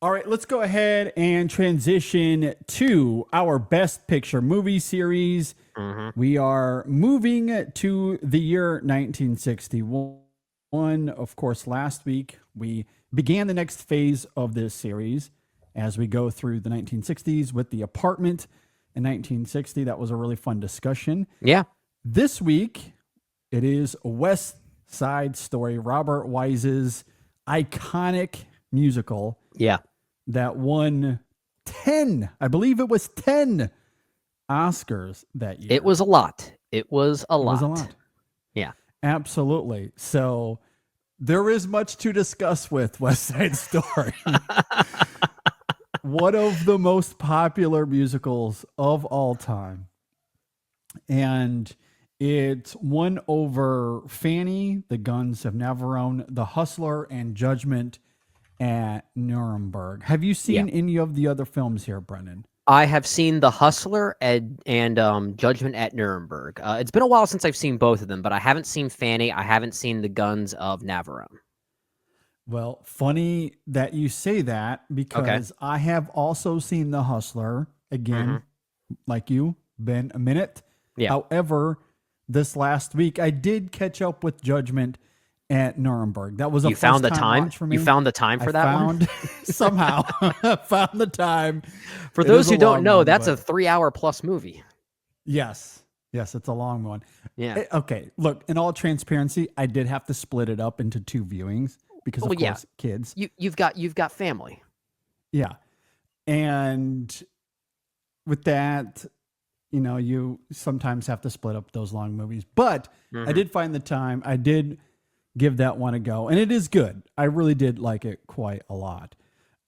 All right, let's go ahead and transition to our Best Picture movie series. Hmm. We are moving to the year 1961. Of course, last week we began the next phase of this series as we go through the 1960s with The Apartment in 1960. That was a really fun discussion. Yeah. This week, it is West Side Story, Robert Wise's iconic musical Yeah. that won 10, I believe it was 10 Oscars that year. It was a lot. It was a It was lot. a lot. Yeah. Absolutely. So there is much to discuss with West Side Story. One of the most popular musicals of all time. And it won over Fanny, The Guns of Navarone, The Hustler, and Judgment at Nuremberg. Have you seen any of the other films here, Brennan? I have seen The Hustler and Judgment at Nuremberg. It's been a while since I've seen both of them, but I haven't seen Fanny. I haven't seen The Guns of Navarone. Well, funny that you say that because I have also seen The Hustler again, like you, been a minute. Yeah. However, this last week I did catch up with Judgment at Nuremberg. That was a You found the first time watch for me. You found the time for that one? Somehow found the time. For It those is a who don't long know, one, that's a but 3-hour plus movie. yes. Yes, it's a long one. Yeah. Okay, look, in all transparency, I did have to split it up into two viewings because of Well, yeah. course kids. You've got family. Yeah. And with that, you sometimes have to split up those long movies. But I did find the time. I did give that one a go. And it is good. I really did like it quite a lot.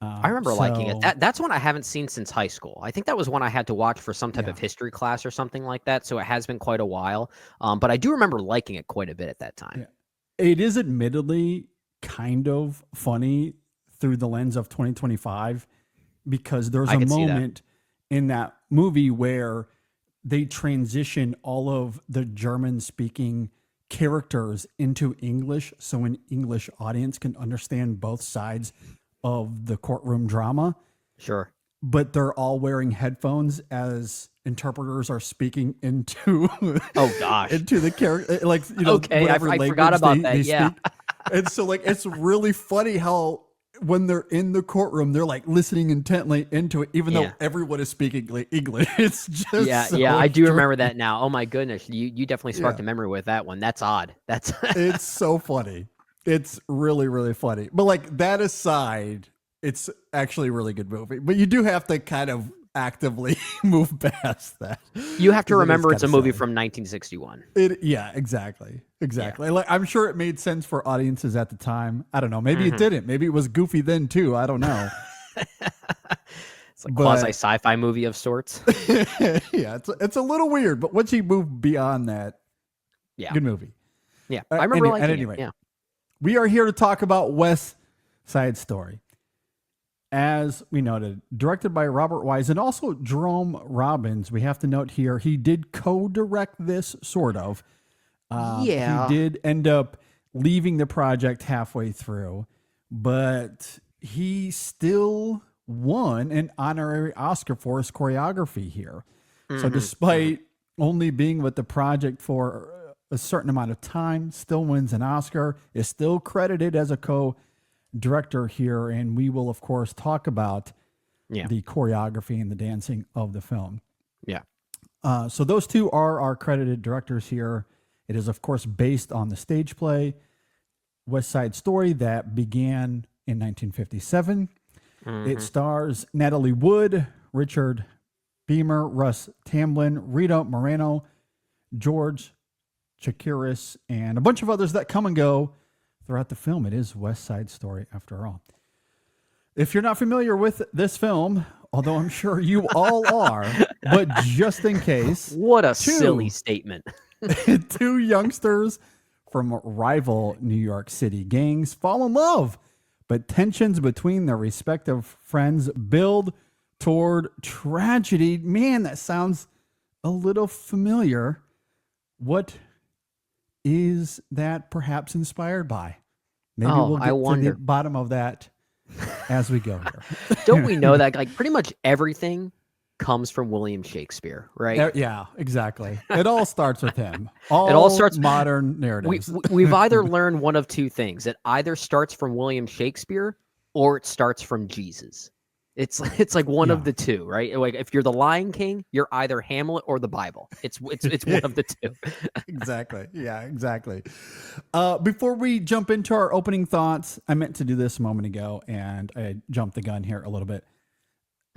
I remember liking it. That's one I haven't seen since high school. I think that was one I had to watch for some type of history class or something like that. So it has been quite a while. But I do remember liking it quite a bit at that time. Yeah. It is admittedly kind of funny through the lens of 2025 because there's a moment in that movie where they transition all of the German speaking characters into English so an English audience can understand both sides of the courtroom drama. Sure. But they're all wearing headphones as interpreters are speaking into into the character, okay, I forgot about that. Yeah. And so it's really funny how when they're in the courtroom, they're listening intently into it, even though everyone is speaking English. It's just I do remember that now. Oh my goodness, you definitely sparked a memory with that one. That's odd. It's so funny. It's really, really funny. But that aside, it's actually a really good movie. But you do have to kind of actively move past that. You have to remember it's a movie from 1961. Exactly. Yeah. I'm sure it made sense for audiences at the time. I don't know. Maybe it didn't. Maybe it was goofy then too. I don't know. It's like quasi sci-fi movie of sorts. Yeah, it's a little weird, but once you move beyond that, good movie. Yeah, I remember liking at any rate, it. Yeah. We are here to talk about West Side Story. As we noted, directed by Robert Wise and also Jerome Robbins. We have to note here, he did co-direct this, sort of. He did end up leaving the project halfway through, but he still won an honorary Oscar for his choreography here. So despite only being with the project for a certain amount of time, still wins an Oscar, is still credited as a co-director here, and we will, of course, talk about the choreography and the dancing of the film. Yeah. So those two are our credited directors here. It is, of course, based on the stage play West Side Story that began in 1957. It stars Natalie Wood, Richard Beamer, Russ Tamblyn, Rita Moreno, George Chakiris, and a bunch of others that come and go throughout the film. It is West Side Story, after all. If you're not familiar with this film, although I'm sure you all are, but just in case. What a silly statement. Two youngsters from rival New York City gangs fall in love, but tensions between their respective friends build toward tragedy. Man, that sounds a little familiar. What is that perhaps inspired by? Maybe we'll get to the bottom of that as we go here. Don't we know that like pretty much everything comes from William Shakespeare, right? Yeah, exactly. It all starts with him. It all All starts. modern We narratives. we've either learned one of two things. It either starts from William Shakespeare or it starts from Jesus. It's like one of Yeah. the two, right? Like if you're the Lion King, you're either Hamlet or the Bible. It's one of the two. Exactly. Yeah, exactly. Before we jump into our opening thoughts, I meant to do this a moment ago and I jumped the gun here a little bit.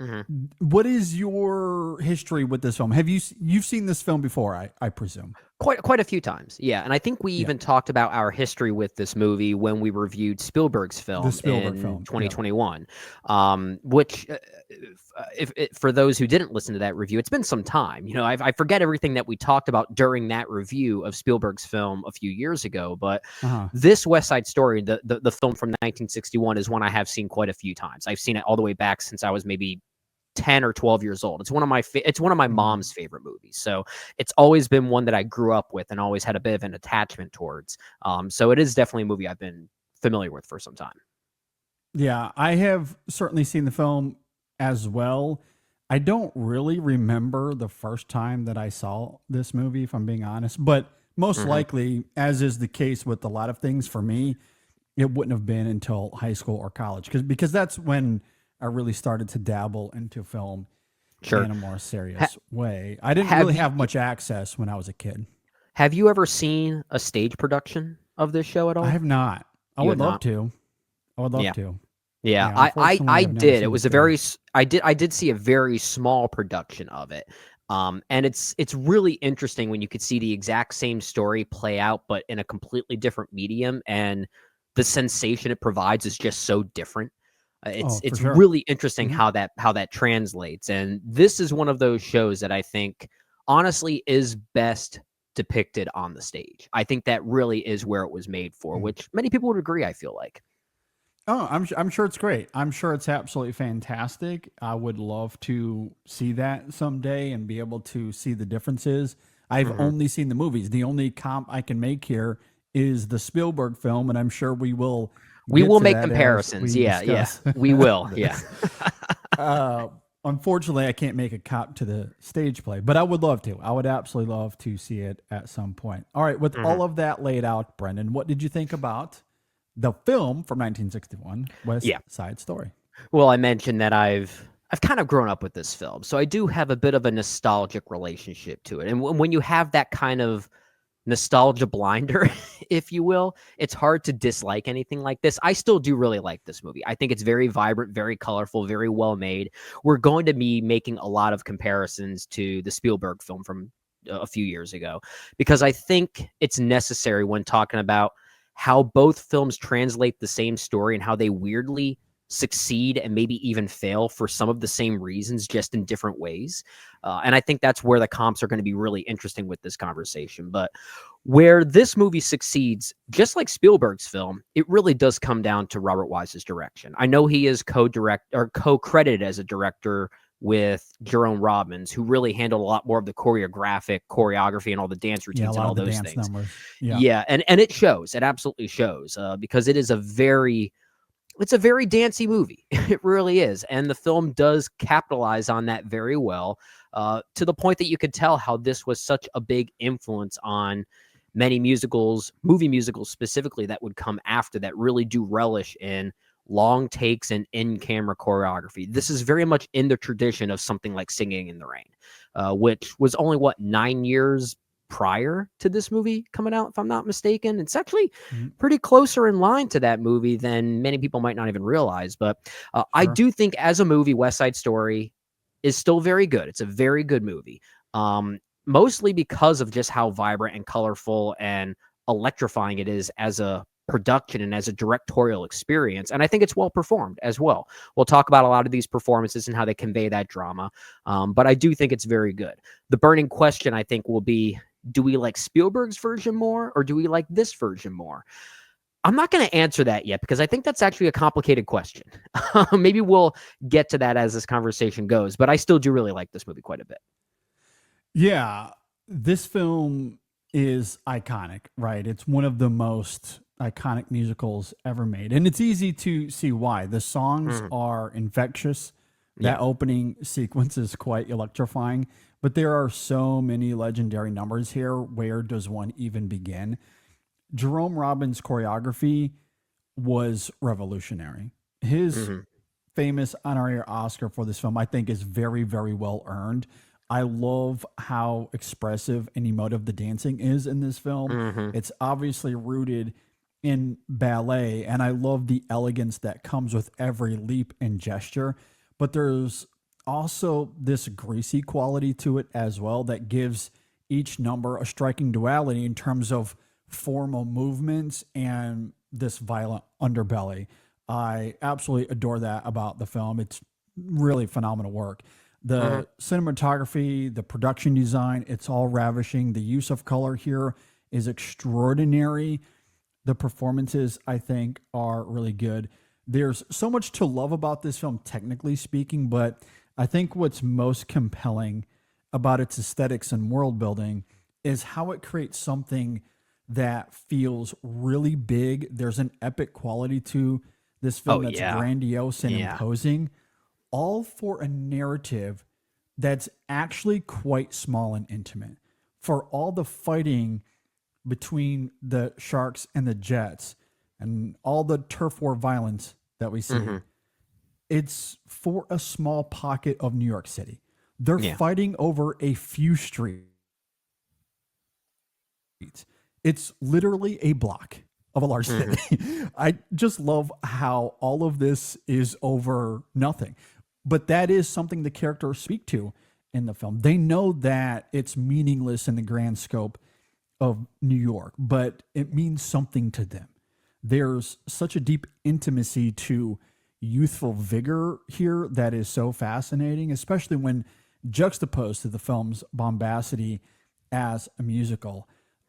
Mhm. What is your history with this film? You've seen this film before, I presume. Quite a few times, yeah. And I think we Yeah. even talked about our history with this movie when we reviewed Spielberg's The film Spielberg in film. Yeah. 2021. Which, if for those who didn't listen to that review, it's been some time. You know, I forget everything that we talked about during that review of Spielberg's film a few years ago. But Uh-huh. this West Side Story, the film from 1961, is one I have seen quite a few times. I've seen it all the way back since I was maybe 10 or 12 years old. It's one of my mom's favorite movies. So it's always been one that I grew up with and always had a bit of an attachment towards. So it is definitely a movie I've been familiar with for some time. Yeah, I have certainly seen the film as well. I don't really remember the first time that I saw this movie, if I'm being honest, but most Mhm. likely, as is the case with a lot of things for me, it wouldn't have been until high school or college because that's when I really started to dabble into film Sure. in a more serious way. I didn't Have really you have much access when I was a kid. have you ever seen a stage production of this show at I all? have not. I You would have love not. to. I would love Yeah. to. Yeah, Yeah, I unfortunately, I've never did. It seen the was a very stage. s I did see a very small production of it. And it's really interesting when you could see the exact same story play out, but in a completely different medium, and the sensation it provides is just so different. Oh, for It's sure. really interesting Hmm. how that translates, and this is one of those shows that I think honestly is best depicted on the stage. I think that really is where it was made for, which many people would agree, I feel like. Oh, I'm sure it's great. I'm sure it's absolutely fantastic. I would love to see that someday and be able to see the differences. I've Mhm. only seen the movies. The only comp I can make here is the Spielberg film, and I'm sure we will We get will to make that as comparisons. we Yeah, yeah. discuss We will. Yeah. this. Uh, Unfortunately, I can't make a cop to the stage play, but I would love to. I would absolutely love to see it at some point. All right, with Mhm. all of that laid out, Brendan, what did you think about the film from 1961, West Yeah. Side Story? Well, I mentioned that I've kind of grown up with this film, so I do have a bit of a nostalgic relationship to it. And when you have that kind of nostalgia blinder, if you will, it's hard to dislike anything like this. I still do really like this movie. I think it's very vibrant, very colorful, very well made. We're going to be making a lot of comparisons to the Spielberg film from a few years ago because I think it's necessary when talking about how both films translate the same story and how they weirdly succeed and maybe even fail for some of the same reasons, just in different ways. And I think that's where the comps are going to be really interesting with this conversation. But where this movie succeeds, just like Spielberg's film, it really does come down to Robert Wise's direction. I know he is co-direct or co-credited as a director with Jerome Robbins, who really handled a lot more of the choreography and all the dance Yeah, a routines and lot all of the those dance things. numbers. Yeah. Yeah, and it shows. It absolutely shows because it is it's a very dancey movie. It really is. And the film does capitalize on that very well, to the point that you could tell how this was such a big influence on many musicals, movie musicals specifically, that would come after that really do relish in long takes and in camera choreography. This is very much in the tradition of something like Singing in the Rain, which was only, what, 9 years prior to this movie coming out, if I'm not mistaken. It's actually Mhm. pretty closer in line to that movie than many people might not even realize. But I Sure. do think, as a movie, West Side Story is still very good. It's a very good movie, mostly because of just how vibrant and colorful and electrifying it is as a production and as a directorial experience. And I think it's well performed as well. We'll talk about a lot of these performances and how they convey that drama. But I do think it's very good. The burning question, I think, will be, do we like Spielberg's version more or do we like this version more? I'm not going to answer that yet because I think that's actually a complicated question. Maybe we'll get to that as this conversation goes, but I still do really like this movie quite a bit. Yeah, this film is iconic, right? It's one of the most iconic musicals ever made. And it's easy to see why. The songs are infectious. That Yeah. opening sequence is quite electrifying, but there are so many legendary numbers here. Where does one even begin? Jerome Robbins' choreography was revolutionary. His hmm famous honorary Oscar for this film, I think, is very, very well earned. I love how expressive and emotive the dancing is in this film. hmm It's obviously rooted in ballet, and I love the elegance that comes with every leap and gesture. But there's also this greasy quality to it as well that gives each number a striking duality in terms of formal movements and this violent underbelly. I absolutely adore that about the film. It's really phenomenal work. hmm The cinematography, the production design, it's all ravishing. The use of color here is extraordinary. The performances, I think, are really good. There's so much to love about this film, technically speaking, but I think what's most compelling about its aesthetics and world building is how it creates something that feels really big. There's an epic quality to this Oh film that's yeah. grandiose and Yeah. imposing, all for a narrative that's actually quite small and intimate. For all the fighting between the Sharks and the Jets and all the turf war violence that we see, hmm it's for a small pocket of New York City. They're Yeah. fighting over a few streets. It's literally a block of a large hmm city. I just love how all of this is over nothing. But that is something the characters speak to in the film. They know that it's meaningless in the grand scope of New York, but it means something to them. There's such a deep intimacy to youthful vigor here that is so fascinating, especially when juxtaposed to the film's bombacity as a musical.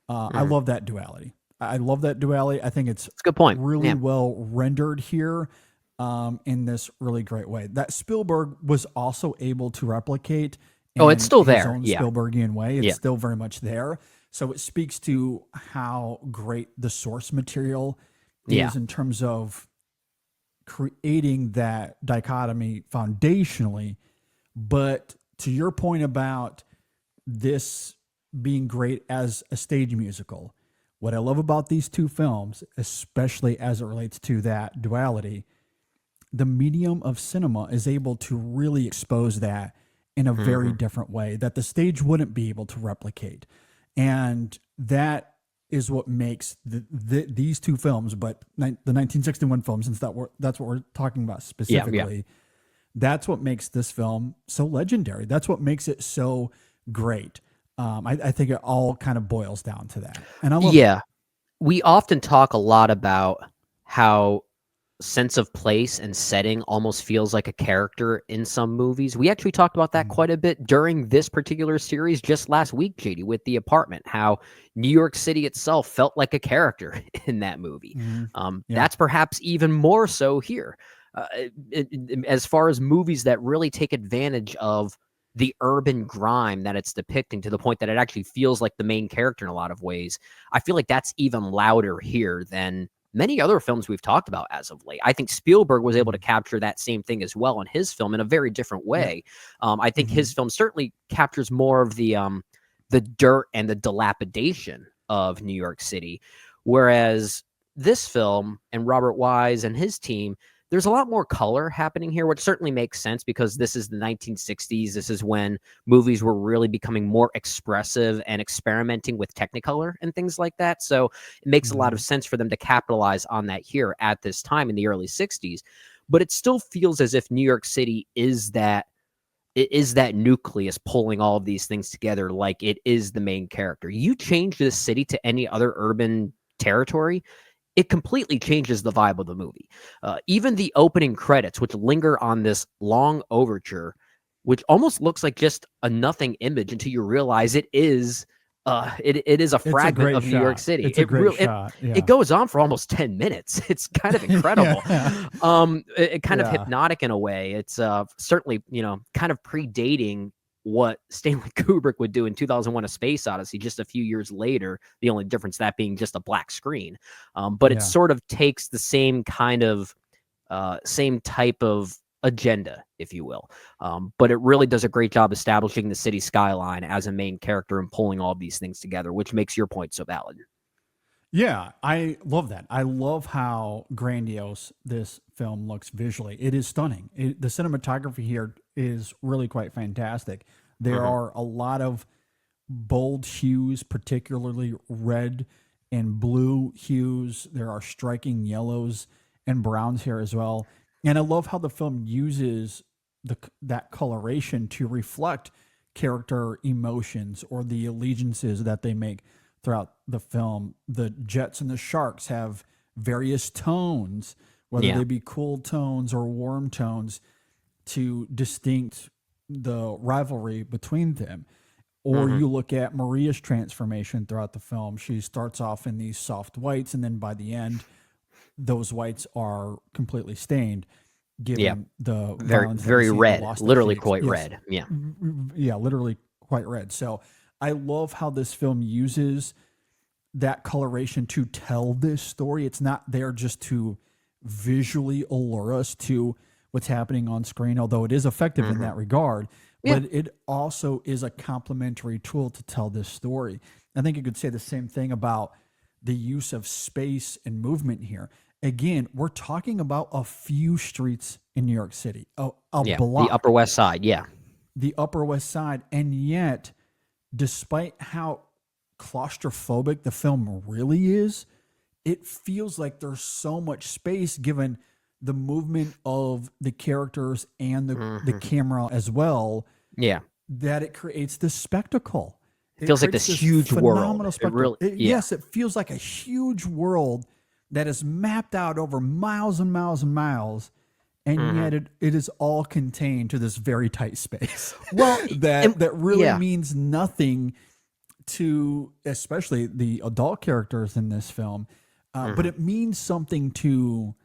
I hmm love that duality. I love that duality. I think it's It's a good point. really Yeah. well rendered here in this really great way that Spielberg was also able to replicate Oh, it's in still his there. own Yeah. Spielbergian way. It's Yeah. still very much there. So it speaks to how great the source material Yeah. is in terms of creating that dichotomy foundationally. But to your point about this being great as a stage musical, what I love about these two films, especially as it relates to that duality, the medium of cinema is able to really expose that in a very hmm different way that the stage wouldn't be able to replicate. And that is what makes these two films, but the 1961 film, since that's what we're talking about Yeah. Yeah. specifically, that's what makes this film so legendary. That's what makes it so great. I think it all kind of boils down to that. And I love it. Yeah. We often talk a lot about how sense of place and setting almost feels like a character in some movies. We actually talked about that Mhm. quite a bit during this particular series just last week, JD, with The Apartment, how New York City itself felt like a character in that movie. Mhm. Yeah. That's perhaps even more so here. As far as movies that really take advantage of the urban grime that it's depicting to the point that it actually feels like the main character in a lot of ways, I feel like that's even louder here than many other films we've talked about as of late. I think Spielberg was able to Mhm. capture that same thing as well in his film in a very different Yeah. way. I think his Mhm. film certainly captures more of the dirt and the dilapidation of New York City, whereas this film and Robert Wise and his team, there's a lot more color happening here, which certainly makes sense because this is the 1960s. This is when movies were really becoming more expressive and experimenting with Technicolor and things like that. So it makes a lot of Mhm. sense for them to capitalize on that here at this time in the early 60s. But it still feels as if New York City is that it is that nucleus pulling all of these things together like it is the main character. You change this city to any other urban territory, it completely changes the vibe of the movie. Even the opening credits, which linger on this long overture, which almost looks like just a nothing image until you realize it is a It's a fragment great of New York shot. City. It's a great shot. It Yeah. goes on for almost 10 minutes. It's kind of incredible. Yeah. It kind of Yeah. hypnotic in a way. It's certainly, kind of predating what Stanley Kubrick would do in 2001: A Space Odyssey just a few years later. The only difference that being just a black screen, but it Yeah. sort of takes the same kind of same type of agenda, if you will. But it really does a great job establishing the city skyline as a main character and pulling all of these things together, which makes your point so valid. Yeah, I love that. I love how grandiose this film looks visually. It is stunning. The cinematography here is really quite fantastic. There Mhm. are a lot of bold hues, particularly red and blue hues. There are striking yellows and browns here as well. And I love how the film uses that coloration to reflect character emotions or the allegiances that they make throughout the film. The Jets and the Sharks have various tones, whether Yeah. they be cool tones or warm tones, to distinct the rivalry between them. Or Mhm. you look at Maria's transformation throughout the film. She starts off in these soft whites, and then by the end, those whites are completely stained, Yeah. given the Very, violence that we very see and the red. loss that she Literally quite yes, red. Yeah. yeah, literally quite red. So I love how this film uses that coloration to tell this story. It's not there just to visually allure us to what's happening on screen, although it is effective in Mhm. that regard, Yeah. but it also is a complementary tool to tell this story. I think you could say the same thing about the use of space and movement here. Again, we're talking about a few streets in New York City, a Yeah. The block, Upper West Side. Yeah. the Upper West Side, and yet, despite how claustrophobic the film really is, it feels like there's so much space given the movement of the characters and the Mhm. camera as well, Yeah. that it creates this spectacle. It It feels like creates this this huge world. phenomenal It spectacle. really, yeah. Yes, it feels like a huge world that is mapped out over miles and miles and miles, and Mhm. yet it is all contained to this very tight space Well, and that really yeah. means nothing to especially the adult characters in this film, but Mhm. it means something to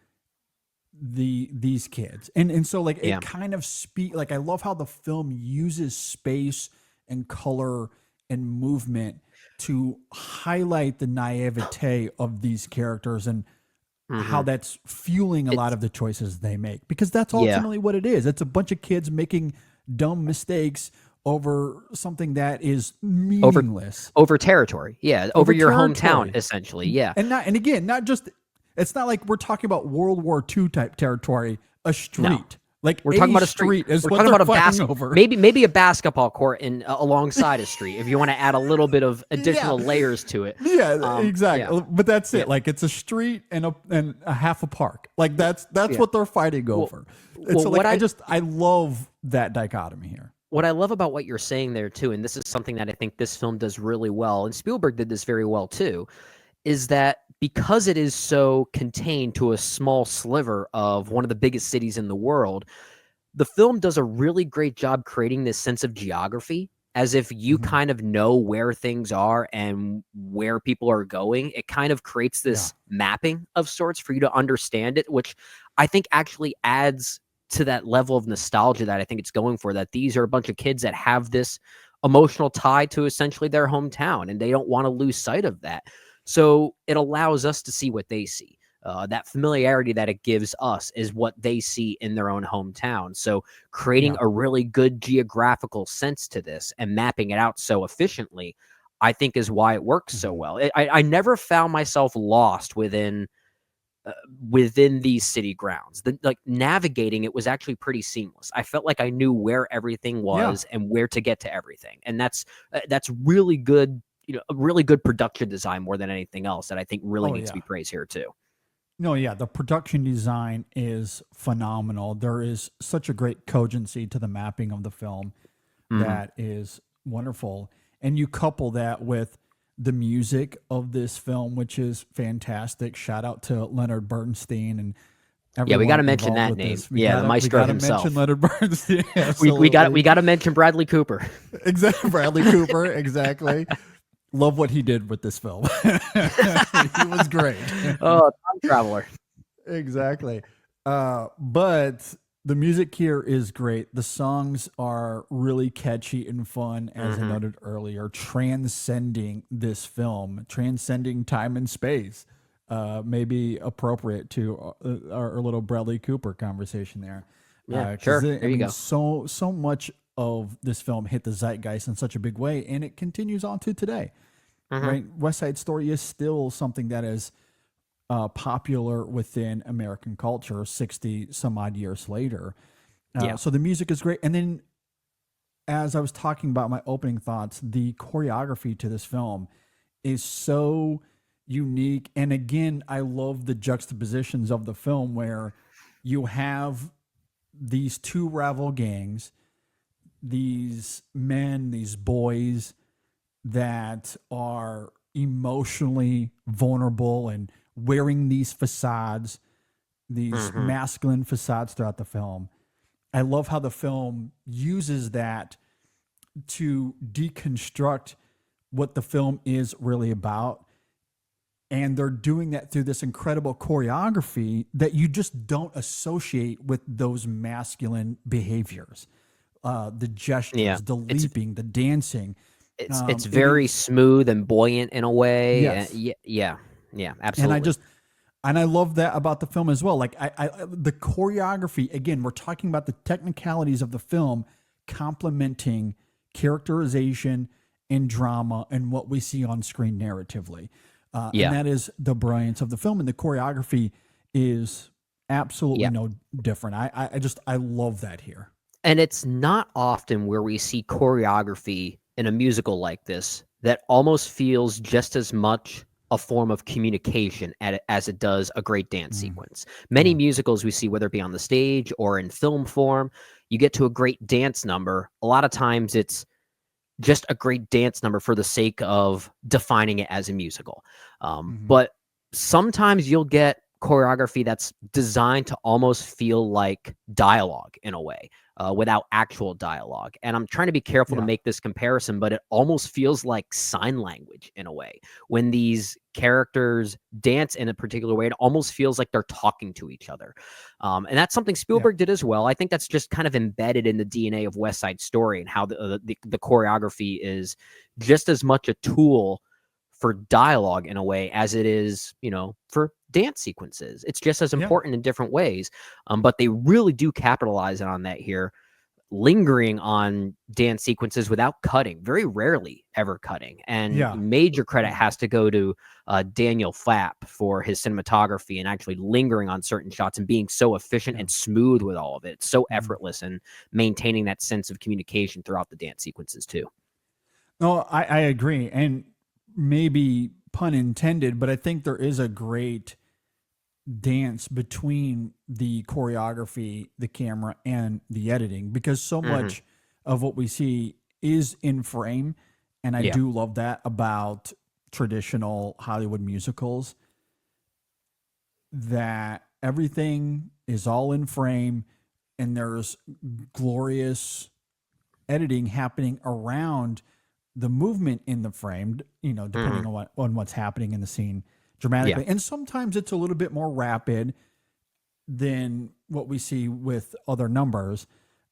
these kids, and so like Yeah. it kind of like I love how the film uses space and color and movement to highlight the naivete of these characters and how Mhm. that's fueling a lot It's of the choices they make, because that's yeah. ultimately what it is. It's a bunch of kids making dumb mistakes over something that is Over meaningless, over territory. Yeah. Over over your hometown, territory. essentially. Yeah. And again, not just, it's not like we're talking about World War II type territory, a No. street. Like We're talking a about a street. street is We're what talking they're about a fighting over. maybe a basketball court in alongside a street if you want to add a little bit of Yeah. additional layers to it. Yeah, Yeah. exactly. But that's Yeah. it. Like it's a street and a half a park. Like that's Yeah. what they're fighting Well, over. And well, so like I love that dichotomy here. what I love about what you're saying there too, and this is something that I think this film does really well, and Spielberg did this very well too, is that because it is so contained to a small sliver of one of the biggest cities in the world, the film does a really great job creating this sense of geography as if you Mhm. kind of know where things are and where people are going. It kind of creates Yeah. this mapping of sorts for you to understand it, which I think actually adds to that level of nostalgia that I think it's going for, that these are a bunch of kids that have this emotional tie to essentially their hometown and they don't want to lose sight of that. So it allows us to see what they see. That familiarity that it gives us is what they see in their own hometown. So creating Yeah. a really good geographical sense to this and mapping it out so efficiently, I think is why it works so Mhm. well. I never found myself lost within these city grounds. Like navigating it was actually pretty seamless. I felt like I knew where everything Yeah. was and where to get to everything, and that's really good. A really good production design more than anything else that I think really Oh needs to yeah. be praised here too. No, yeah, the production design is phenomenal. There is such a great cogency to the mapping of the film Mhm. that is wonderful. And you couple that with the music of this film, which is fantastic. Shout out to Leonard Bernstein and Yeah, we got everyone to mention involved that with name. this. Yeah, the We maestro gotta mention himself. Leonard Bernstein. We Absolutely. got to mention Bradley Cooper. Exactly. Bradley Cooper, exactly. Love what he did with this film. He was great. Oh, time traveler. Exactly. But The music here is great. The songs are really catchy and fun, as I Hmm. noted earlier, transcending this film, transcending time and space. Maybe appropriate to our little Bradley Cooper conversation there, Yeah, because sure. I There you mean, go. so much of this film hit the zeitgeist in such a big way, and it continues on to today. Hmm. Right, West Side Story is still something that is popular within American culture 60 some odd years later. Yeah. So the music is great. And then, as I was talking about my opening thoughts, the choreography to this film is so unique. And again, I love the juxtapositions of the film where you have these two rival gangs, these men, these boys that are emotionally vulnerable and wearing these facades, these Hmm. masculine facades throughout the film. I love how the film uses that to deconstruct what the film is really about. And they're doing that through this incredible choreography that you just don't associate with those masculine behaviors. The Yeah. gestures, the It's leaping, the dancing. it's It very is, smooth and buoyant in a way. And yes. yeah, yeah, yeah, And I absolutely. just, and I love that about the film as well. Like the choreography, again, we're talking about the technicalities of the film complementing characterization and drama and what we see on screen narratively. And Yeah. that is the brilliance of the film. And the choreography is absolutely Yeah. no different. I love that here. And it's not often where we see choreography in a musical like this that almost feels just as much a form of communication as it does a great dance Mm, sequence. Many yeah. musicals we see, whether it be on the stage or in film form, you get to a great dance number. A lot of times it's just a great dance number for the sake of defining it as a musical. Hmm. But sometimes you'll get choreography that's designed to almost feel like dialogue in a way, without actual dialogue. And I'm trying to be careful to Yeah. make this comparison, but it almost feels like sign language in a way. When these characters dance in a particular way, it almost feels like they're talking to each other. And that's something Yeah. Spielberg did as well. I think that's just kind of embedded in the DNA of West Side Story, and how the choreography is just as much a tool for dialogue in a way as it is, for dance sequences. It's just as Yeah. important in different ways. But they really do capitalize on that here, lingering on dance sequences without cutting, very rarely ever cutting. And Yeah. major credit Yeah. has to go to Daniel Flapp for his cinematography and actually lingering on certain shots and being so efficient Yeah. and smooth with all of it. It's so Mhm. effortless and maintaining that sense of communication throughout the dance sequences too. No, I agree. And maybe pun intended, but I think there is a great dance between the choreography, the camera, and the editing because so Hmm. much of what we see is in frame. And I Yeah. do love that about traditional Hollywood musicals that everything is all in frame and there's glorious editing happening around the movement in the frame, depending Hmm. on what's happening in the scene Yeah. dramatically. And sometimes it's a little bit more rapid than what we see with other numbers.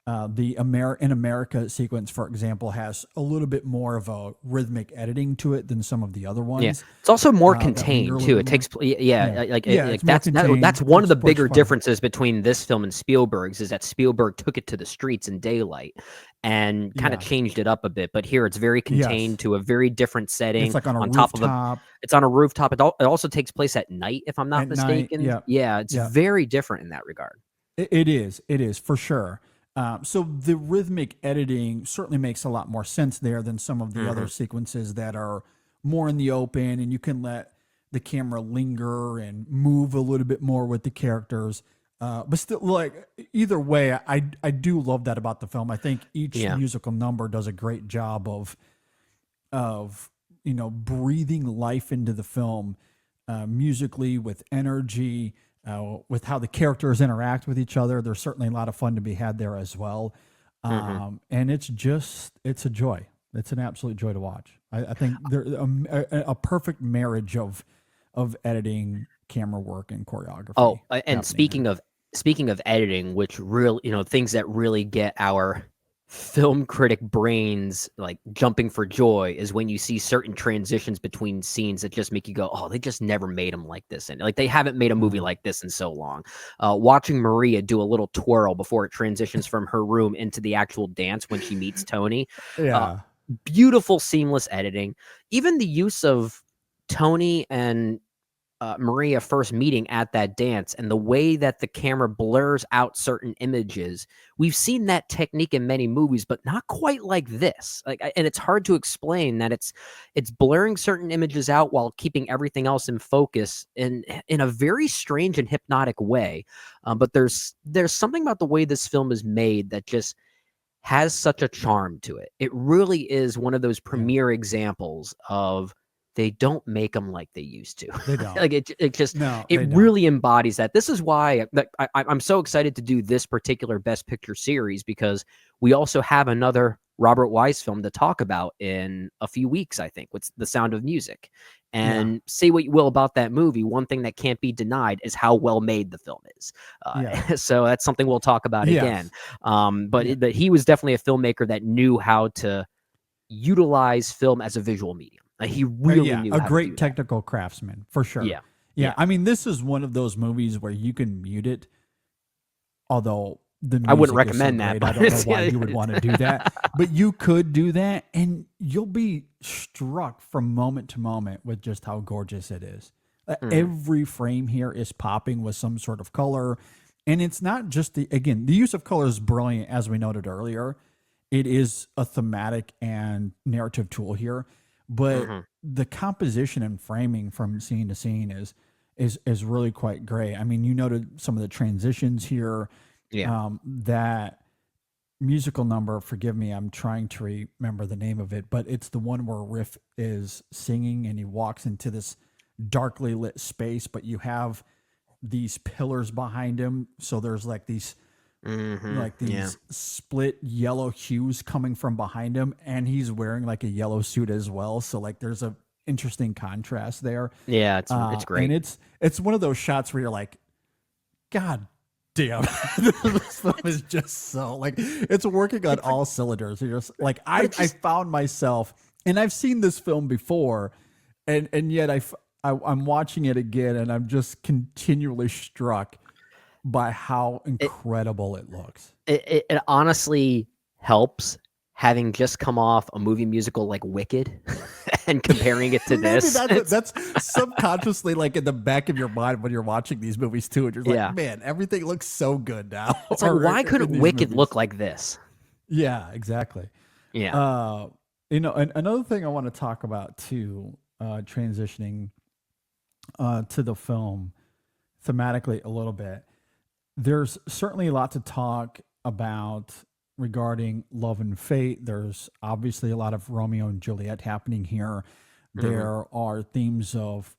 The in America sequence, for example, has a little bit more of a rhythmic editing to it than some of the other Yeah, ones it's also more that linger a contained little too. bit It more. takes yeah, Yeah, yeah, like it's more that's contained. one of It's the much bigger fun. differences between this film and Spielberg's is that Spielberg took it to the streets in daylight and kind of Yeah. changed it up a bit. But here it's very Yes. contained to a very different It's setting like on a on top of a. rooftop It's on a rooftop. It also takes place at night, if I'm not at night. mistaken. Yeah. Yeah, it's Yeah. very different in that regard. It is. It is for sure. So the rhythmic editing certainly makes a lot more sense there than some of the Hmm. other sequences that are more in the open, and you can let the camera linger and move a little bit more with the characters. But still, like either way, I do love that about the film. I think each Yeah. musical number does a great job of breathing life into the film musically with energy, with how the characters interact with each other. There's certainly a lot of fun to be had there as well. Hmm. And it's a joy. It's an absolute joy to watch. I think there a perfect marriage of editing, camera work, and Oh, choreography and happening speaking here. of speaking of editing, which really, things that really get our film critic brains like jumping for joy is when you see certain transitions between scenes that just make you go, oh, they just never made them like this. And like, they haven't made a movie like this in so long. Watching Maria do a little twirl before it transitions from her room into the actual dance when she meets Tony. Yeah. Beautiful, seamless editing. Even the use of Tony and Maria first meeting at that dance and the way that the camera blurs out certain images. We've seen that technique in many movies, but not quite like this. And it's hard to explain that it's blurring certain images out while keeping everything else in focus in a very strange and hypnotic way. But there's something about the way this film is made that just has such a charm to it. It really is one of those premier examples of they don't make them like they used to. They don't. Like it just No, it they don't. really embodies that. This is why I'm so excited to do this particular Best Picture series, because we also have another Robert Wise film to talk about in a few weeks, I think, with The Sound of Music. And say what you will about that movie, one thing that can't be denied is how well made the film is. So that's something we'll talk about again. But he was definitely a filmmaker that knew how to utilize film as a visual medium. He really knew a how great to do technical craftsman for sure. Yeah. I mean, this is one of those movies where you can mute it, although the music I wouldn't is recommend so that. great, I don't know why you would want to do that, but you could do that, and you'll be struck from moment to moment with just how gorgeous it is. Every frame here is popping with some sort of color, and it's not just the use of color is brilliant, as we noted earlier. It is a thematic and narrative tool here. But the composition and framing from scene to scene is really quite great. I mean, you noted some of the transitions here. That musical number, forgive me, I'm trying to remember the name of it, but it's the one where Riff is singing and he walks into this darkly lit space, but you have these pillars behind him. So there's like these split yellow hues coming from behind him, and he's wearing like a yellow suit as well. So like there's a interesting contrast there. Yeah, it's great. And it's one of those shots where you're like, God damn, this film is just so like it's working on all cylinders. You're just like I found myself, and I've seen this film before, and yet I'm watching it again, and I'm just continually struck by how incredible it looks. It honestly helps having just come off a movie musical like Wicked and comparing it to this. That's subconsciously like in the back of your mind when you're watching these movies too. And you're like, man, everything looks so good now. It's like, why couldn't Wicked look like this? Yeah, exactly. Yeah. And another thing I want to talk about too, transitioning to the film thematically a little bit. There's certainly a lot to talk about regarding love and fate. There's obviously a lot of Romeo and Juliet happening here. There are themes of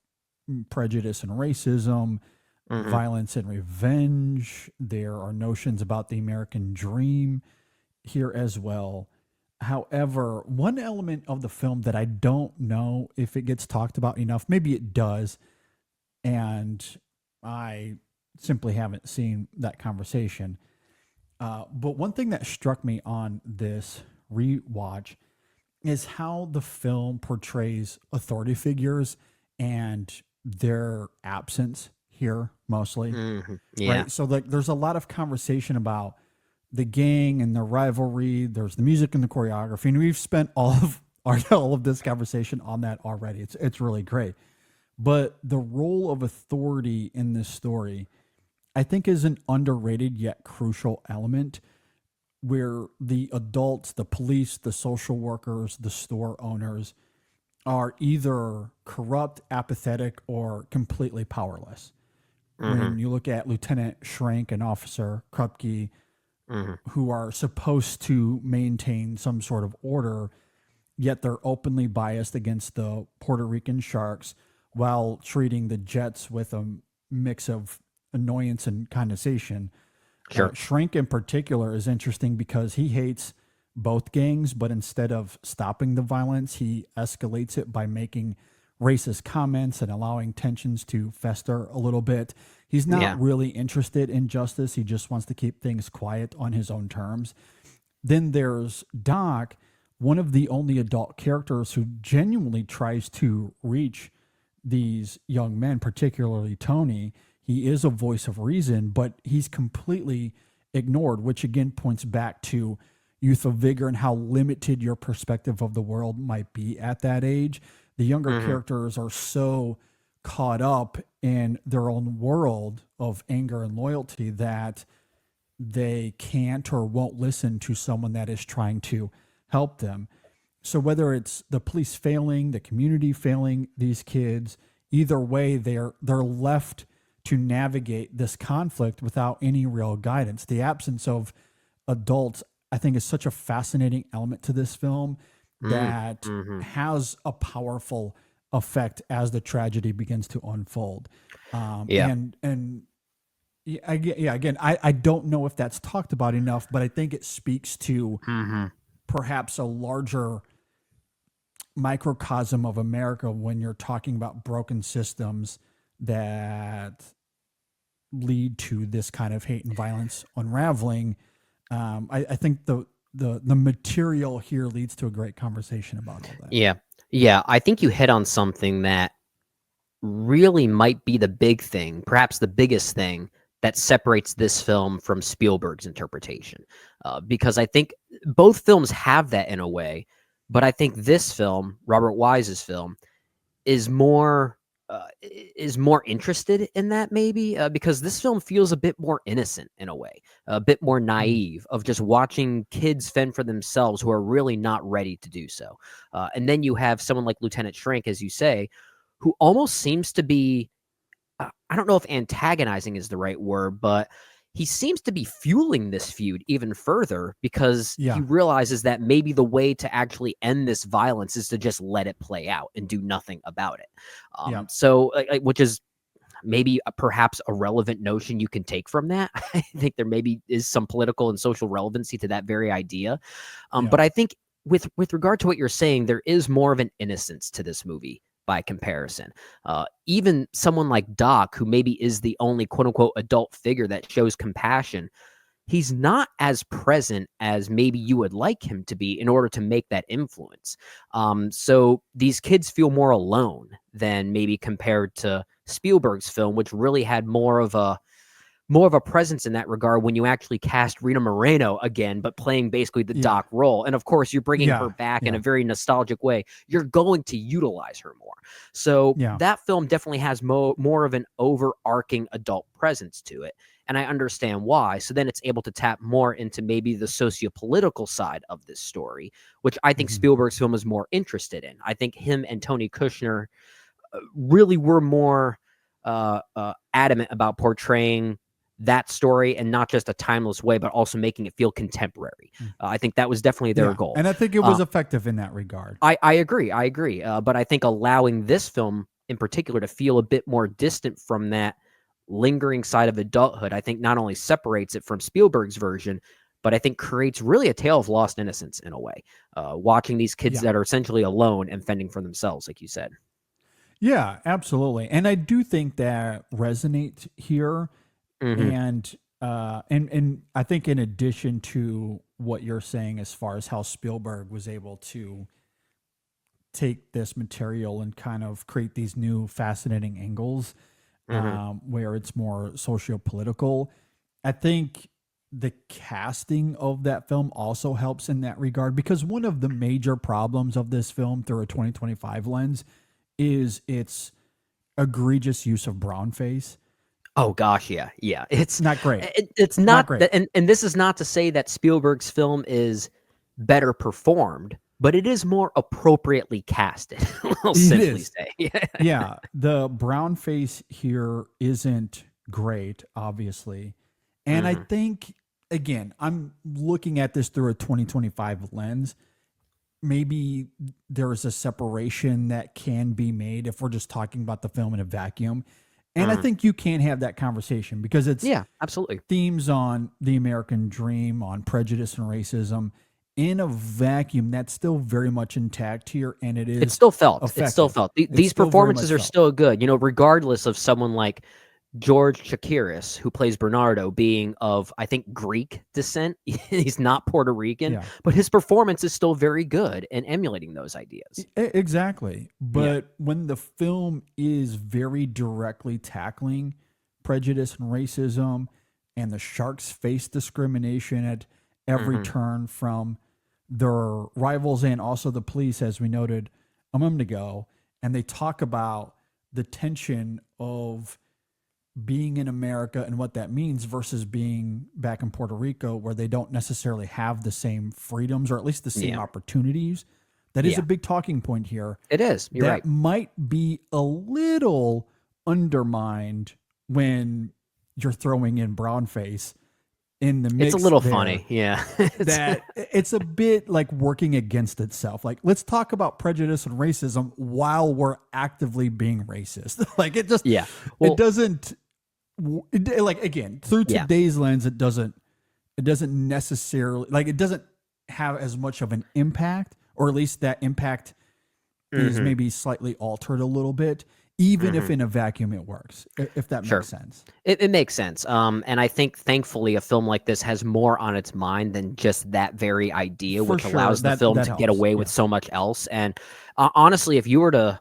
prejudice and racism, violence and revenge. There are notions about the American dream here as well. However, one element of the film that I don't know if it gets talked about enough, maybe it does, and I simply haven't seen that conversation. But one thing that struck me on this rewatch is how the film portrays authority figures and their absence here mostly. Right? So like there's a lot of conversation about the gang and the rivalry. There's the music and the choreography, and we've spent all of this conversation on that already. It's really great. But the role of authority in this story, I think, is an underrated yet crucial element where the adults, the police, the social workers, the store owners are either corrupt, apathetic, or completely powerless. When you look at Lieutenant Schrank and Officer Krupke, who are supposed to maintain some sort of order, yet they're openly biased against the Puerto Rican Sharks while treating the Jets with a mix of annoyance and condensation. Sure. Schrank in particular is interesting because he hates both gangs, but instead of stopping the violence, he escalates it by making racist comments and allowing tensions to fester a little bit. He's Yeah. not really interested in justice. He just wants to keep things quiet on his own terms. Then there's Doc, one of the only adult characters who genuinely tries to reach these young men, particularly Tony. He is a voice of reason, but he's completely ignored, which again points back to youth of vigor and how limited your perspective of the world might be at that age. The younger Hmm. characters are so caught up in their own world of anger and loyalty that they can't or won't listen to someone that is trying to help them. So whether it's the police failing, the community failing these kids, either way they're left to navigate this conflict without any real guidance. The absence of adults, I think, is such a fascinating element to this film that Mm-hmm. has a powerful effect as the tragedy begins to unfold. Yeah. And yeah, again, I don't know if that's talked about enough, but I think it speaks to Hmm. perhaps a larger microcosm of America when you're talking about broken systems that lead to this kind of hate and violence unraveling. I think the material here leads to a great conversation about all that. Yeah. Yeah. I think you hit on something that really might be the big thing, perhaps the biggest thing that separates this film from Spielberg's interpretation. Because I think both films have that in a way, but I think this film, Robert Wise's film, is more is more interested in that maybe because this film feels a bit more innocent in a way, a bit more Mm. naive of just watching kids fend for themselves who are really not ready to do so. And then you have someone like Lieutenant Schrank, as you say, who almost seems to be I don't know if antagonizing is the right word, but he seems to be fueling this feud even further because he Yeah, realizes that maybe the way to actually end this violence is to just let it play out and do nothing about it. yeah, So, which is maybe perhaps a relevant notion you can take from that. I think there maybe is some political and social relevancy to that very idea. yeah. But I think with regard to what you're saying, there is more of an innocence to this movie by comparison. Even someone like Doc, who maybe is the only quote unquote adult figure that shows compassion, he's not as present as maybe you would like him to be in order to make that influence. So these kids feel more alone than maybe compared to Spielberg's film, which really had more of a presence in that regard when you actually cast Rita Moreno again, but playing basically the Yeah, Doc role. And of course, you're bringing her yeah, back in yeah, a very nostalgic way. You're going to utilize her more. So yeah. that film definitely has more of an overarching adult presence to it. And I understand why. So then it's able to tap more into maybe the sociopolitical side of this story, which I think Hmm. Spielberg's film is more interested in. I think him and Tony Kushner really were more adamant about portraying that story and not just a timeless way, but also making it feel contemporary. I think that was definitely their Yeah, goal. and I think it Uh, was effective in that regard. I agree. I agree. But I think allowing this film in particular to feel a bit more distant from that lingering side of adulthood, I think not only separates it from Spielberg's version, but I think creates really a tale of lost innocence in a way. Watching these kids Yeah, that are essentially alone and fending for themselves, like you said. yeah, absolutely. And I do think that resonates here. Hmm. And I think in addition to what you're saying as far as how Spielberg was able to take this material and kind of create these new fascinating angles, Hmm. where it's more socio-political, I think the casting of that film also helps in that regard, because one of the major problems of this film through a 2025 lens is its egregious use of brown face. Oh gosh, yeah, yeah. Not great. It's Not not great. that, and this is not to say that Spielberg's film is better performed, but it is more appropriately casted. We'll It simply is. say, yeah. Yeah, the brown face here isn't great, obviously. And I Hmm. think, again, I'm looking at this through a 2025 lens. Maybe there is a separation that can be made if we're just talking about the film in a vacuum. And I Hmm. think you can have that conversation because it's Yeah, absolutely. themes on the American dream, on prejudice and racism in a vacuum that's still very much intact here, and it It's is still felt. It's still effective. felt. It's These still very much performances are felt. still good. Regardless of someone like George Chakiris, who plays Bernardo, being of, I think, Greek descent. He's not Puerto Rican, Yeah. but his performance is still very good in emulating those ideas. Exactly. Yeah. But when the film is very directly tackling prejudice and racism, and the sharks face discrimination at every Mhm. turn from their rivals and also the police, as we noted a moment ago, and they talk about the tension of being in America and what that means versus being back in Puerto Rico, where they don't necessarily have the same freedoms or at least the same Yeah. opportunities. That is Yeah. a big talking point here. It is. You're That right. might be a little undermined when you're throwing in brownface in the It's a mix little there. funny. Yeah. It's That it's a bit like working against itself. Like, let's talk about prejudice and racism while we're actively being racist. Like, it just, yeah. it Well, doesn't, like, again, through yeah. today's lens, it doesn't necessarily, like, it doesn't have as much of an impact, or at least that impact is Mhm. maybe slightly altered a little bit, even if Mhm. in a vacuum it works, if that Sure. makes sense. It makes sense. And I think thankfully a film like this has more on its mind than just that very idea, For which sure, allows the film that to get helps. away with Yeah. so much else. And honestly, if you were to,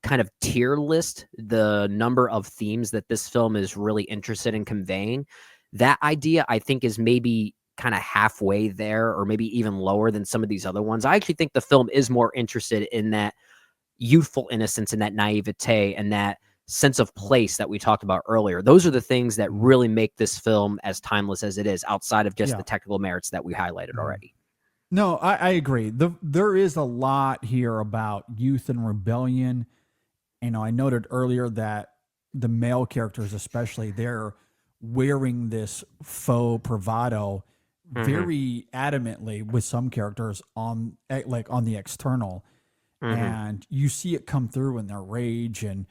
kind of tier list the number of themes that this film is really interested in conveying, that idea I think is maybe kind of halfway there or maybe even lower than some of these other ones. I actually think the film is more interested in that youthful innocence and that naivete and that sense of place that we talked about earlier. Those are the things that Mhm. really make this film as timeless as it is, outside of just Yeah. the technical merits that we highlighted Mhm. already. No, I agree. There is a lot here about youth and rebellion. I noted earlier that the male characters, especially, they're wearing this faux bravado Mhm. very adamantly with some characters on, like, on the external, Mhm. and you see it come through in their rage and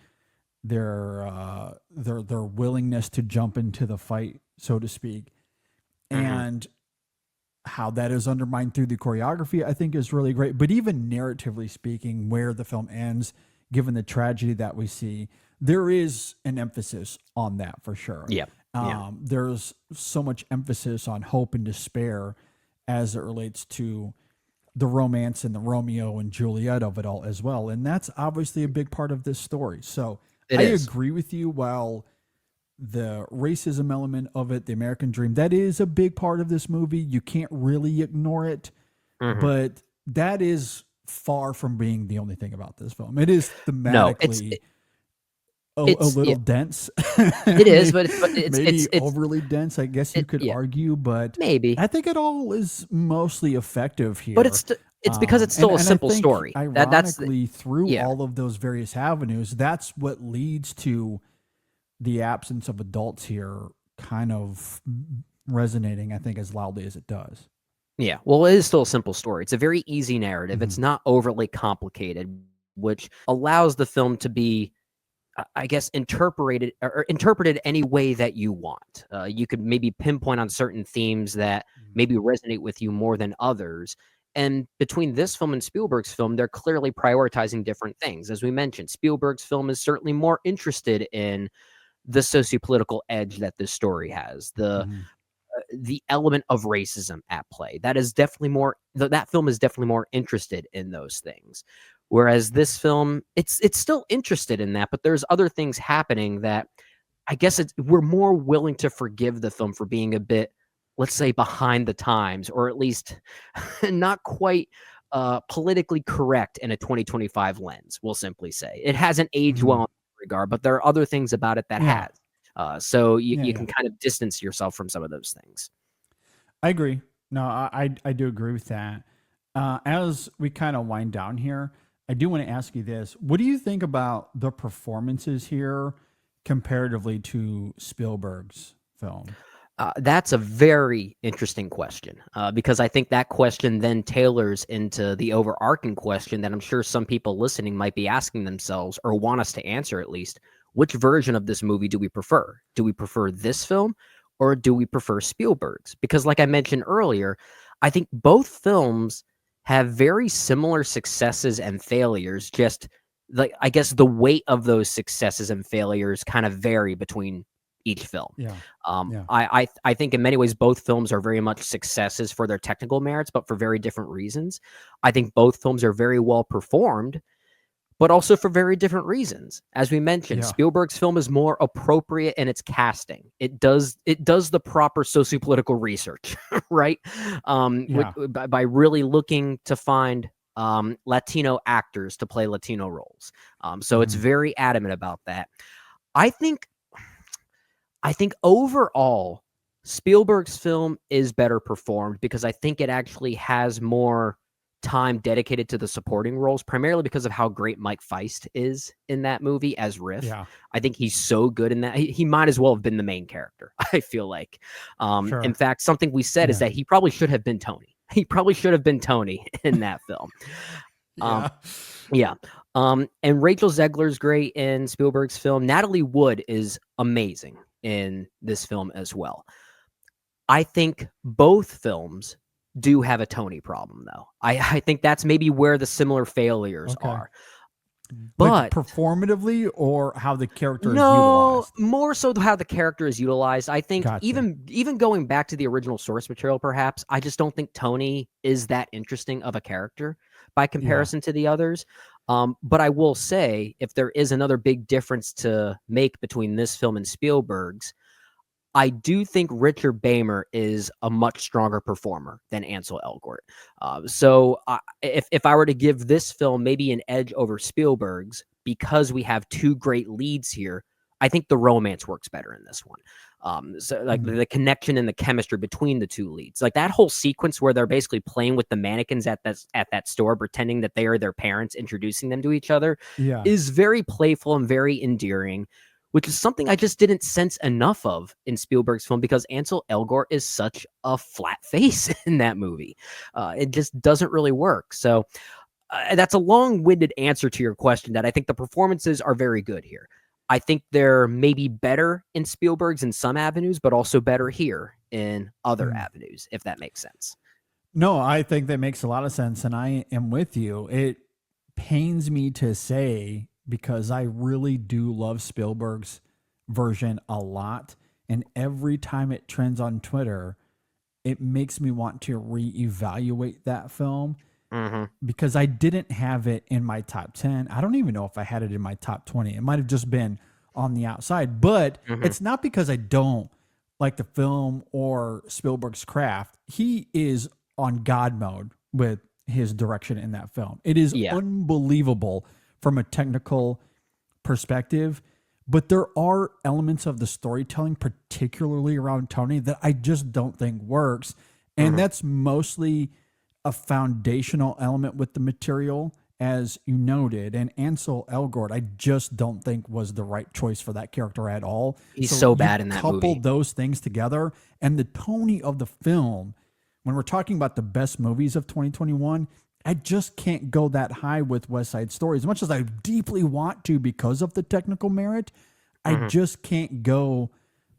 their willingness to jump into the fight, so to speak, Mhm. and how that is undermined through the choreography, I think, is really great. But even narratively speaking, where the film ends, given the tragedy that we see, there is an emphasis on that for sure. Yeah. Yeah. There's so much emphasis on hope and despair as it relates to the romance and the Romeo and Juliet of it all as well. And that's obviously a big part of this story. So It I is. agree with you. While the racism element of it, the American dream, that is a big part of this movie. You can't really ignore it, Mhm. but that is far from being the only thing about this film. It is No, thematically a it's yeah, little dense, it is, maybe, but maybe overly dense, I guess you could yeah, argue, but maybe. I think it all is mostly effective But here. it's because it's And still a I simple think, story. That's the ironically, through yeah. all of those various avenues, that's what leads to the absence of adults here kind of resonating, I think, as loudly as it does. Yeah, well, it is still a simple story. It's a very easy narrative. Mhm. It's not overly complicated, which allows the film to be, I guess, interpreted any way that you want. You could maybe pinpoint on certain themes that Mhm. maybe resonate with you more than others. And between this film and Spielberg's film, they're clearly prioritizing different things. As we mentioned, Spielberg's film is certainly more interested in the sociopolitical edge that this story has, Mhm. the element of racism at play. That is definitely more that film is definitely more interested in those things. Whereas this film, it's still interested in that, but there's other things happening that I guess we're more willing to forgive the film for being a bit, let's say, behind the times, or at least not quite politically correct in a 2025 lens. We'll simply say it hasn't aged well in Mhm. that regard, but there are other things about it that Yeah. has. So Yeah. you Yeah. can kind of distance yourself from some of those things. I agree. No, I do agree with that. As we kind of wind down here, I do want to ask you this. What do you think about the performances here comparatively to Spielberg's film? That's a very interesting question because I think that question then tailors into the overarching question that I'm sure some people listening might be asking themselves or want us to answer at least. Which version of this movie do we prefer? Do we prefer this film or do we prefer Spielberg's? Because, like I mentioned earlier, I think both films have very similar successes and failures, just like I guess the weight of those successes and failures kind of vary between each film. Yeah. Yeah. I think in many ways both films are very much successes for their technical merits, but for very different reasons. I think both films are very well performed, but also for very different reasons. As we mentioned, Yeah. Spielberg's film is more appropriate in its casting. It does the proper sociopolitical research, right? Yeah. By really looking to find Latino actors to play Latino roles. So it's Mhm. very adamant about that. I think I think overall, Spielberg's film is better performed because I think it actually has more time dedicated to the supporting roles, primarily because of how great Mike Feist is in that movie as Riff. Yeah. I think he's so good in that. He might as well have been the main character, I feel like. In Sure. fact, something we said is Yeah. that he probably should have been Tony. He probably should have been Tony in that film. Um, Yeah. yeah. And Rachel Zegler's great in Spielberg's film. Natalie Wood is amazing in this film as well. I think both films do have a Tony problem, though. I think that's maybe where the similar failures Okay. are. Like But performatively or how the character is no, utilized? more so how the character is utilized. I think Gotcha. even going back to the original source material, perhaps I just don't think Tony is that interesting of a character by Yeah. comparison to the others. But I will say, if there is another big difference to make between this film and Spielberg's, I do think Richard Beymer is a much stronger performer than Ansel Elgort. If I were to give this film maybe an edge over Spielberg's because we have two great leads here, I think the romance works better in this one. So like Mhm. the connection and the chemistry between the two leads, like that whole sequence where they're basically playing with the mannequins at that store, pretending that they are their parents, introducing them to each other, Yeah. is very playful and very endearing, which is something I just didn't sense enough of in Spielberg's film because Ansel Elgort is such a flat face in that movie. It just doesn't really work. So that's a long-winded answer to your question that I think the performances are very good here. I think they're maybe better in Spielberg's in some avenues, but also better here in other Mm. avenues, if that makes sense. No, I think that makes a lot of sense, and I am with you. It pains me to say because I really do love Spielberg's version a lot, and every time it trends on Twitter, it makes me want to reevaluate that film Mm-hmm. because I didn't have it in my top 10. I don't even know if I had it in my top 20. It might have just been on the outside, but Mm-hmm. it's not because I don't like the film or Spielberg's craft. He is on God mode with his direction in that film. It is Yeah. unbelievable from a technical perspective, but there are elements of the storytelling, particularly around Tony, that I just don't think works. And Mhm. that's mostly a foundational element with the material, as you noted. And Ansel Elgort, I just don't think was the right choice for that character at all. He's so you bad in that couple movie. those things together, and the Tony of the film, when we're talking about the best movies of 2021, I just can't go that high with West Side Story. As much as I deeply want to because of the technical merit, I Mhm. just can't go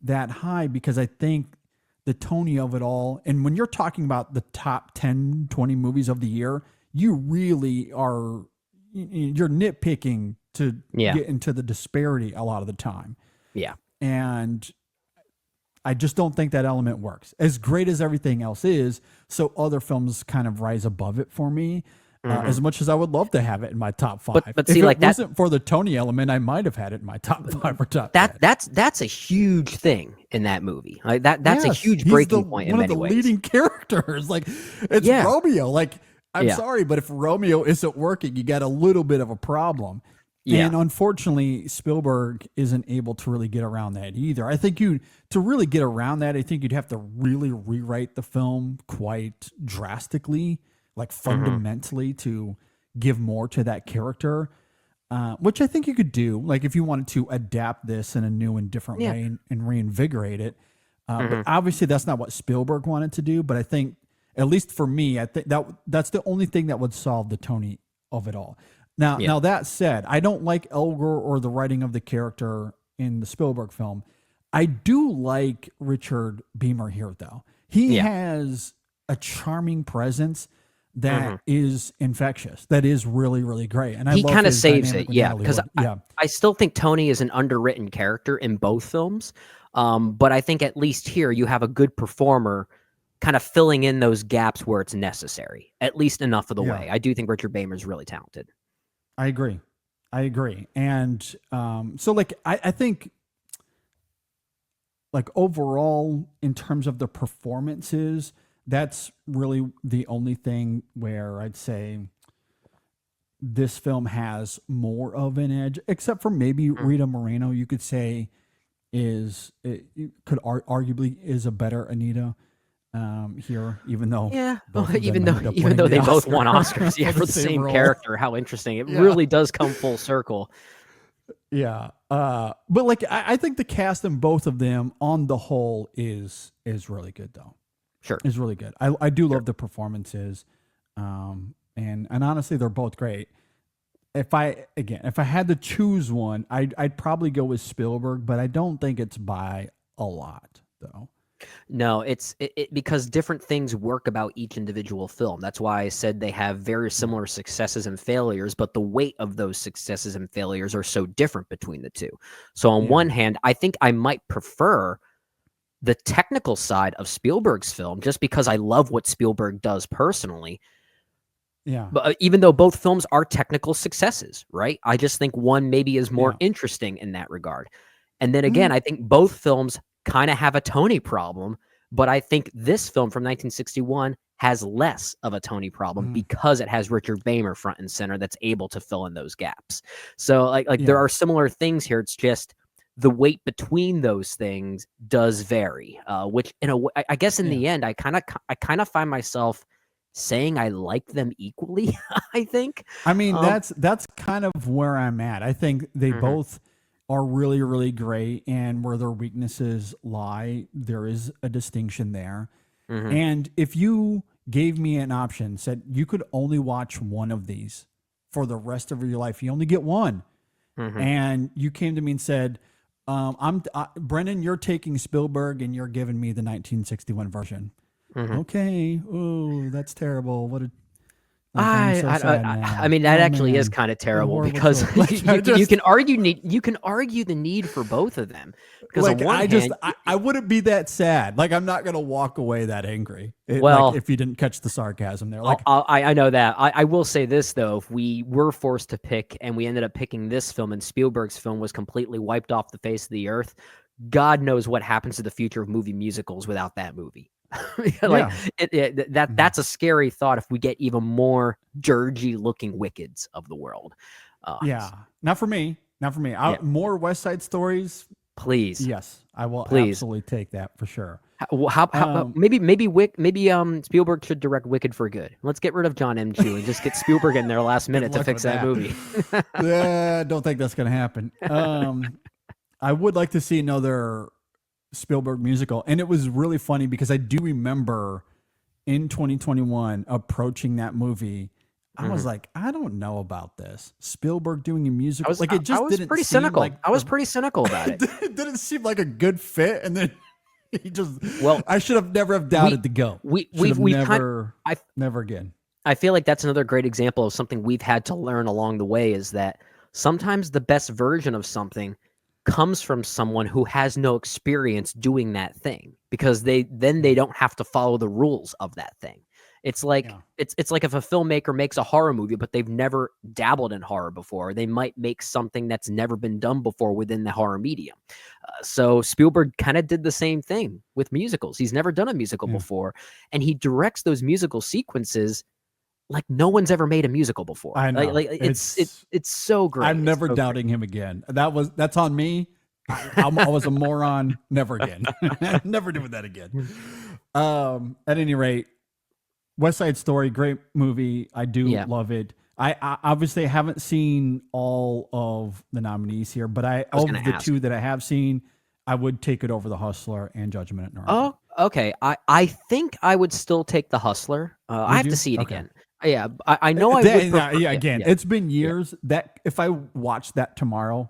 that high because I think the Tony of it all, and when you're talking about the top 10, 20 movies of the year, you really are, you're nitpicking to Yeah. get into the disparity a lot of the time. Yeah. And I just don't think that element works. As great as everything else is, so other films kind of rise above it for me. Mhm. As much as I would love to have it in my top 5. But If see, it like that, wasn't for the Tony element, I might have had it in my top 5 or top 10. that's a huge thing in that movie. Like that's a Yes, huge he's breaking point in one of many the ways. leading characters. Like, it's Yeah. Romeo. Like, I'm Yeah. sorry, but if Romeo isn't working, you got a little bit of a problem. Yeah. And unfortunately, Spielberg isn't able to really get around that either. I think to really get around that, I think you'd have to really rewrite the film quite drastically, like fundamentally, to give more to that character, which I think you could do. Like, if you wanted to adapt this in a new and different Yeah. way and reinvigorate it. But obviously, that's not what Spielberg wanted to do. But I think, at least for me, I think that's the only thing that would solve the Tony of it all. Yeah. Now that said, I don't like Elgar or the writing of the character in the Spielberg film. I do like Richard Beymer here, though. He Yeah. has a charming presence that is infectious. That is really, really great. And I He love kind of his saves dynamic it, with yeah. Natalie Because Wood. Yeah. I still think Tony is an underwritten character in both films. But I think at least here you have a good performer kind of filling in those gaps where it's necessary, at least enough of the Yeah, way. I do think Richard Bamer is really talented. I agree. I agree. And so like I think like overall in terms of the performances, that's really the only thing where I'd say this film has more of an edge, except for maybe Mm. Rita Moreno. You could say could arguably is a better Anita here, even though Yeah, both of them even though ended up even winning though the they both won Oscar Oscars, yeah, for for the the same same role. character. How interesting! It Yeah. really does come full circle. Yeah. But like I think the cast in both of them on the whole is really good though. Sure. Is really good. I do love the performances. And honestly they're both great. If I had to choose one, I'd probably go with Spielberg, but I don't think it's by a lot though. No, it's because different things work about each individual film. That's why I said they have very Yeah. similar successes and failures, but the weight of those successes and failures are so different between the two. So on Yeah. one hand, I think I might prefer the technical side of Spielberg's film just because I love what Spielberg does personally. Yeah. But even though both films are technical successes, right? I just think one maybe is more Yeah. interesting in that regard. And then again, Mhm. I think both films kind of have a Tony problem, but I think this film from 1961 has less of a Tony problem Mm. because it has Richard Bamer front and center that's able to fill in those gaps. So like there Yeah. are similar things here. It's just the weight between those things does vary, which in a way, I guess in Yeah. the end, I kind of find myself saying I like them equally. I think. I mean, Um, that's kind of where I'm at. I think they mhm, both are really, really great, and where their weaknesses lie, there is a distinction there. mhm, And if you gave me an option, said you could only watch one of these for the rest of your life, you only get one, mhm, and you came to me and said, Brendan, you're taking Spielberg, and you're giving me the 1961 version." mhm. Okay. Oh, that's terrible. What a like I'm so sad I now. mean, that Oh actually is man, kind of what a terrible horrible because choice. Like I you just can argue the need for both of them because on like one I just hand, I wouldn't be that sad. Like I'm not gonna walk away that angry. Like well, if you didn't catch the sarcasm there. Like I know that. I will say this though: if we were forced to pick and we ended up picking this film and Spielberg's film was completely wiped off the face of the earth, God knows what happens to the future of movie musicals without that movie. Like yeah. Mhm. that's a scary thought if we get even more dirgy looking Wickeds of the world. Yeah. Not for me. Not for me. Yeah, More West Side Stories. please, Yes, I will please. absolutely take that for sure. How Um, maybe Spielberg should direct Wicked for good. Let's get rid of John M. Chu and just get Spielberg in there last good minute to luck fix with that that. movie. Yeah, don't think that's gonna happen. I would like to see another Spielberg musical. And it was really funny because I do remember in 2021 approaching that movie. I was Mhm. like, I don't know about this. Spielberg doing a musical. Like it I just was didn't pretty seem cynical. like I was pretty cynical about it. it didn't seem like a good fit. And then he just Well, I should have never have doubted the goat. Should have we kind never I never again. I feel like that's another great example of something we've had to learn along the way is that sometimes the best version of something comes from someone who has no experience doing that thing because they don't have to follow the rules of that thing. It's like Yeah. it's like if a filmmaker makes a horror movie but they've never dabbled in horror before, they might make something that's never been done before within the horror medium. So Spielberg kind of did the same thing with musicals. He's never done a musical Yeah. before and he directs those musical sequences like no one's ever made a musical before. I know. It's so great. I'm It's never so great. doubting him again. That's on me. I was a moron. Never again. Never doing that again. At any rate, West Side Story, great movie. I do Yeah. love it. I obviously haven't seen all of the nominees here, but I was of gonna the ask. two that I have seen, I would take it over The Hustler and Judgment at Nuremberg. Oh, okay. I think I would still take The Hustler. I Would have you? to see it Okay. again. Yeah, I know I That- would prefer, yeah, again, yeah, it's been yeah, years that if I watched that tomorrow,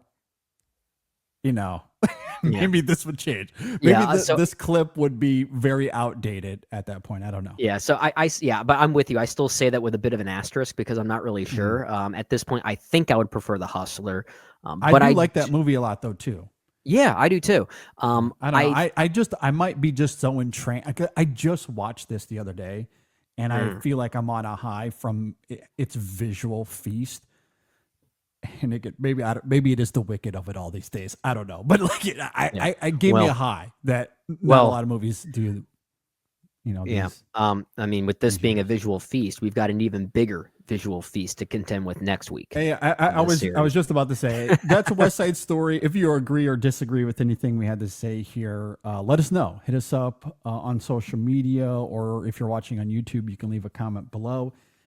you know, yeah. maybe this would change. Maybe Yeah, so this clip would be very outdated at that point. I don't know. yeah, so yeah, but I'm with you. I still say that with a bit of an asterisk because I'm not really Mhm. sure. At this point, I think I would prefer The Hustler. I But do like that movie a lot though too. Yeah, I do too. I don't know. I might be just so entranced. I just watched this the other day, and I Mm. feel like I'm on a high from its visual feast. And maybe it is the wicked of it all these days. I don't know, but like Yeah. I gave me a Well, high that not a well, lot of movies do. yeah. These I mean, with this these being a years. visual feast, we've got an even bigger visual feast to contend with next week Hey, in this I was series. just about to say that's a West Side Story. If you agree or disagree with anything we had to say here, let us know. Hit us up on social media, or if you're watching on YouTube, you can leave a comment below.